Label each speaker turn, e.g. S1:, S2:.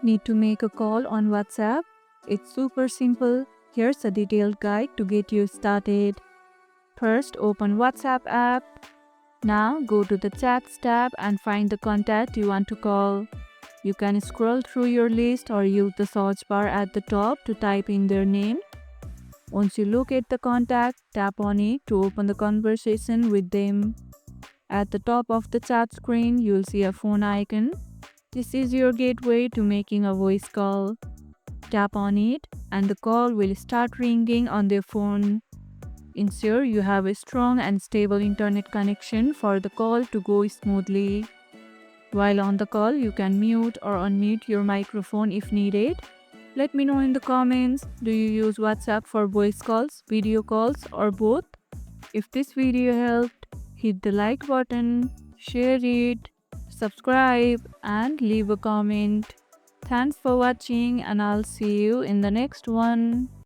S1: Need to make a call on WhatsApp? It's super simple. Here's a detailed guide to get you started. First, open WhatsApp app. Now, go to the Chats tab and find the contact you want to call. You can scroll through your list or use the search bar at the top to type in their name. Once you locate the contact, tap on it to open the conversation with them. At the top of the chat screen, you'll see a phone icon. This is your gateway to making a voice call. Tap on it and the call will start ringing on their phone. Ensure you have a strong and stable internet connection for the call to go smoothly. While on the call, you can mute or unmute your microphone if needed. Let me know in the comments, do you use WhatsApp for voice calls, video calls, or both? If this video helped, hit the like button, share it, subscribe, and leave a comment. Thanks for watching, and I'll see you in the next one.